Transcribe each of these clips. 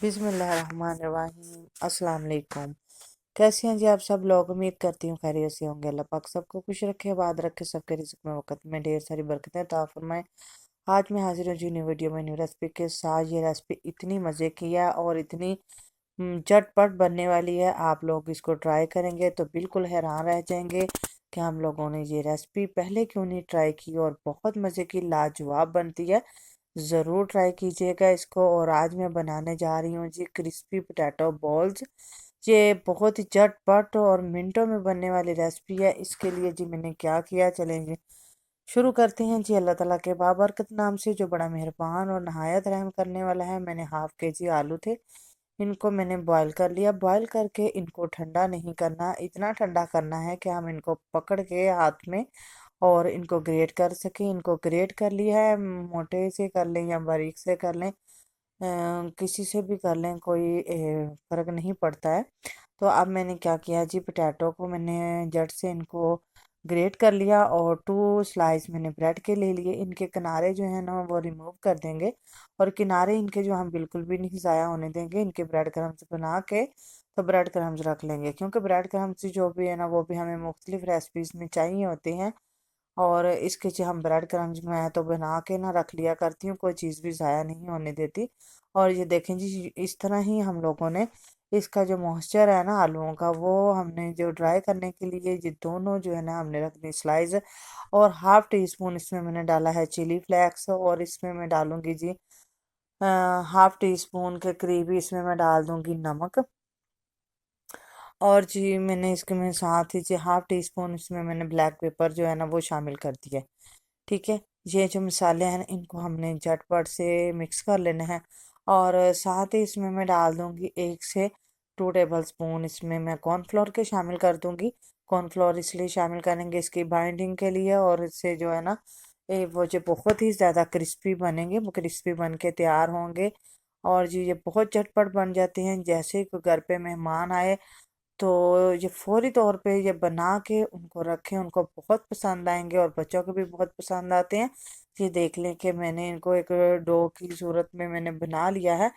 बिस्मिल्लाहिर्रहमानिर्रहीम। अस्सलाम वालेकुम। कैसे हैं जी आप सब लोग? उम्मीद करती हूँ खैरियत से होंगे। अल्लाह पाक सबको खुश रखे, आबाद रखे, सबके रिज़्क़ में वक़्त में ढेर सारी बरकतें अता फरमाए। आज मैं हाजिर हूँ जी न्यू वीडियो में न्यू रेसिपी के साथ। ये रेसिपी इतनी मज़े की है और इतनी झटपट बनने वाली है। आप लोग इसको ट्राई करेंगे तो बिल्कुल हैरान रह जाएंगे कि हम लोगों ने ये रेसिपी पहले क्यों नहीं ट्राई की, और बहुत मज़े की लाजवाब बनती है। ज़रूर ट्राई कीजिएगा इसको। और आज मैं बनाने जा रही हूँ जी क्रिस्पी पोटैटो बॉल्स। ये बहुत ही झटपट और मिनटों में बनने वाली रेसिपी है। इसके लिए जी मैंने क्या किया, चलें जी शुरू करते हैं जी। अल्लाह ताला के बाबरकत नाम से जो बड़ा मेहरबान और नहायत रहम करने वाला है। मैंने हाफ के जी आलू थे, इनको मैंने बॉईल कर लिया। बॉईल करके इनको ठंडा नहीं करना, इतना ठंडा करना है कि हम इनको पकड़ के हाथ में और इनको ग्रेट कर सकें। इनको ग्रेट कर लिया है, मोटे से कर लें या बारीक से कर लें, किसी से भी कर लें, कोई फ़र्क नहीं पड़ता है। तो अब मैंने क्या किया जी, पोटैटो को मैंने जड़ से इनको ग्रेट कर लिया और 2 स्लाइस मैंने ब्रेड के ले लिए। इनके किनारे जो है ना वो रिमूव कर देंगे, और किनारे इनके जो हम बिल्कुल भी नहीं ज़ाया होने देंगे। इनके ब्रेड क्रम्स बना के तो ब्रेड क्रम्स रख लेंगे, क्योंकि ब्रेड क्रम्स जो भी है ना वो भी हमें मुख्तलिफ रेसिपीज़ में चाहिए होते हैं। और इसके जो हम ब्रेड क्रम्स मैं तो बना के ना रख लिया करती हूँ, कोई चीज़ भी ज़ाया नहीं होने देती। और ये देखें जी, इस तरह ही हम लोगों ने इसका जो मॉइस्चर है ना आलूओं का, वो हमने जो ड्राई करने के लिए ये दोनों जो है ना हमने रख दी स्लाइस। और हाफ टी स्पून इसमें मैंने डाला है चिली फ्लेक्स, और इसमें मैं डालूंगी जी हाफ टी स्पून के करीब ही इसमें मैं डाल दूंगी नमक। और जी मैंने इसके में साथ ही जी हाफ टी स्पून इसमें मैंने ब्लैक पेपर जो है ना वो शामिल कर दिया। ठीक है, ये जो मसाले हैं इनको हमने झटपट से मिक्स कर लेना है। और साथ ही इसमें मैं डाल दूंगी 1 से 2 टेबल स्पून इसमें मैं कॉर्नफ्लोर के शामिल कर दूंगी। कॉर्नफ्लोर इसलिए शामिल करेंगे इसकी बाइंडिंग के लिए, और इससे जो है ना वो जो बहुत ही ज़्यादा क्रिस्पी बनेंगे, वो क्रिस्पी बन के तैयार होंगे। और जी ये बहुत झटपट बन जाते हैं। जैसे ही कोई घर पे मेहमान आए तो ये फौरी तौर पे ये बना के उनको रखें, उनको बहुत पसंद आएंगे और बच्चों को भी बहुत पसंद आते हैं। ये देख लें कि मैंने इनको एक डो की सूरत में मैंने बना लिया है।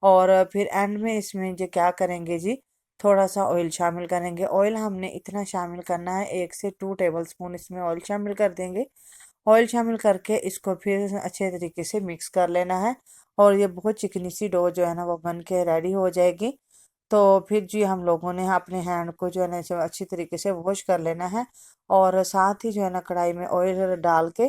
और फिर एंड में इसमें ये क्या करेंगे जी, थोड़ा सा ऑयल शामिल करेंगे। ऑयल हमने इतना शामिल करना है, 1 से 2 टेबल स्पून इसमें ऑयल शामिल कर देंगे। ऑयल शामिल करके इसको फिर अच्छे तरीके से मिक्स कर लेना है। और ये बहुत चिकनी सी डो जो है ना वो बन के रेडी हो जाएगी। तो फिर जी हम लोगों ने अपने हैंड को जो है ना इसे अच्छी तरीके से वॉश कर लेना है। और साथ ही जो है ना कढ़ाई में ऑयल डाल के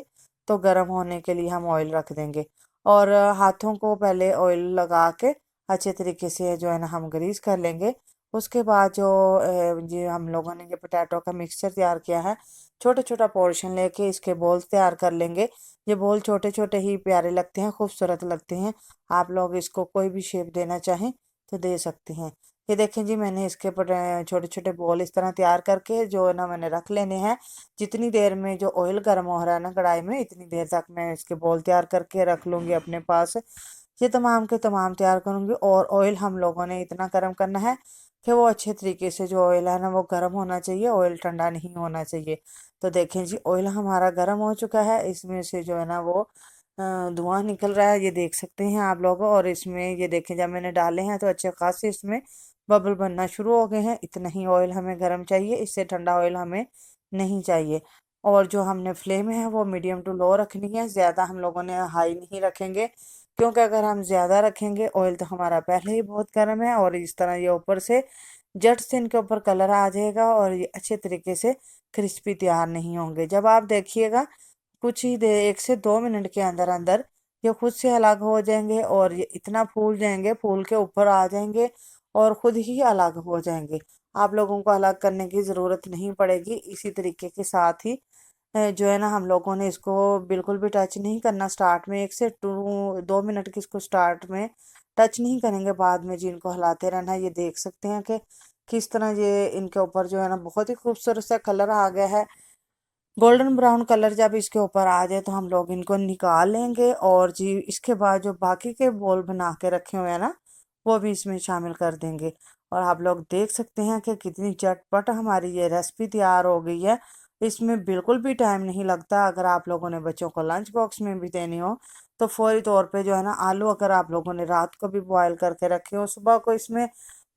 तो गर्म होने के लिए हम ऑयल रख देंगे। और हाथों को पहले ऑयल लगा के अच्छे तरीके से जो है ना हम ग्रीस कर लेंगे। उसके बाद जो ये हम लोगों ने ये पोटैटो का मिक्सचर तैयार किया है, छोटा छोटा पोर्शन लेके इसके बॉल्स तैयार कर लेंगे। ये बॉल छोटे छोटे ही प्यारे लगते हैं, खूबसूरत लगते हैं। आप लोग इसको कोई भी शेप देना चाहें तो दे सकते हैं। ये देखें जी, मैंने इसके ऊपर छोटे छोटे बॉल इस तरह तैयार करके जो है ना मैंने रख लेने हैं। जितनी देर में जो ऑयल गर्म हो रहा है ना कढ़ाई में, इतनी देर तक मैं इसके बॉल तैयार करके रख लूँगी अपने पास। ये तमाम के तमाम तैयार करूँगी। और ऑयल हम लोगों ने इतना गर्म करना है कि वो अच्छे तरीके से जो ऑयल है ना वो गर्म होना चाहिए, ऑयल ठंडा नहीं होना चाहिए। तो देखें जी, ऑयल हमारा गर्म हो चुका है, इसमें से जो है ना वो धुआं निकल रहा है, ये देख सकते हैं आप लोग। और इसमें ये देखें जब मैंने डाले हैं तो अच्छे खासे इसमें बबल बनना शुरू हो गए हैं। इतना ही ऑयल हमें गर्म चाहिए, इससे ठंडा ऑयल हमें नहीं चाहिए। और जो हमने फ्लेम है वो मीडियम टू लो रखनी है, ज़्यादा हम लोगों ने हाई नहीं रखेंगे, क्योंकि अगर हम ज़्यादा रखेंगे ऑयल तो हमारा पहले ही बहुत गर्म है और इस तरह ये ऊपर से जट से इनके ऊपर कलर आ जाएगा और ये अच्छे तरीके से क्रिस्पी तैयार नहीं होंगे। जब आप देखिएगा कुछ ही देर 1 से 2 मिनट के अंदर अंदर ये खुद से अलग हो जाएंगे और ये इतना फूल जाएंगे, फूल के ऊपर आ जाएंगे और खुद ही अलग हो जाएंगे। आप लोगों को अलग करने की ज़रूरत नहीं पड़ेगी। इसी तरीके के साथ ही जो है ना हम लोगों ने इसको बिल्कुल भी टच नहीं करना। स्टार्ट में 1 से 2 मिनट की इसको स्टार्ट में टच नहीं करेंगे, बाद में जी इनको हिलाते रहना है। ये देख सकते हैं कि किस तरह ये इनके ऊपर जो है ना बहुत ही खूबसूरत सा कलर आ गया है। गोल्डन ब्राउन कलर जब इसके ऊपर आ जाए तो हम लोग इनको निकाल लेंगे। और जी इसके बाद जो बाकी के बोल बना के रखे हुए हैं ना वो भी इसमें शामिल कर देंगे। और आप लोग देख सकते हैं कि कितनी चटपट हमारी ये रेसिपी तैयार हो गई है। इसमें बिल्कुल भी टाइम नहीं लगता। अगर आप लोगों ने बच्चों को लंच बॉक्स में भी देनी हो तो फौरी तौर पे जो है ना आलू अगर आप लोगों ने रात को भी बॉयल करके रखे हो, सुबह को इसमें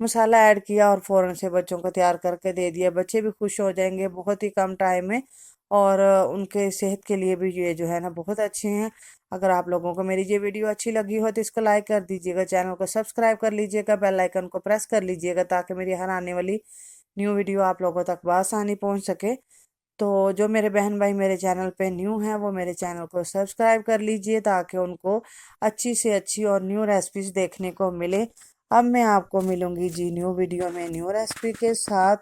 मसाला ऐड किया और फ़ौरन से बच्चों को तैयार करके दे दिया, बच्चे भी खुश हो जाएंगे बहुत ही कम टाइम में। और उनके सेहत के लिए भी ये जो है ना बहुत अच्छे हैं। अगर आप लोगों को मेरी ये वीडियो अच्छी लगी हो तो इसको लाइक कर दीजिएगा, चैनल को सब्सक्राइब कर लीजिएगा, बेल आइकन को प्रेस कर लीजिएगा ताकि मेरी हर आने वाली न्यू वीडियो आप लोगों तक बआसानी पहुंच सके। तो जो मेरे बहन भाई मेरे चैनल पे न्यू हैं वो मेरे चैनल को सब्सक्राइब कर लीजिए ताकि उनको अच्छी से अच्छी और न्यू रेसिपीज देखने को मिले। अब मैं आपको मिलूंगी जी न्यू वीडियो में न्यू रेसिपी के साथ,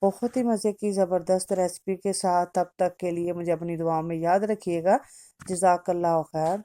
बहुत ही मज़े की ज़बरदस्त रेसिपी के साथ। तब तक के लिए मुझे अपनी दुआओं में याद रखिएगा। जज़ाकल्लाह खैर।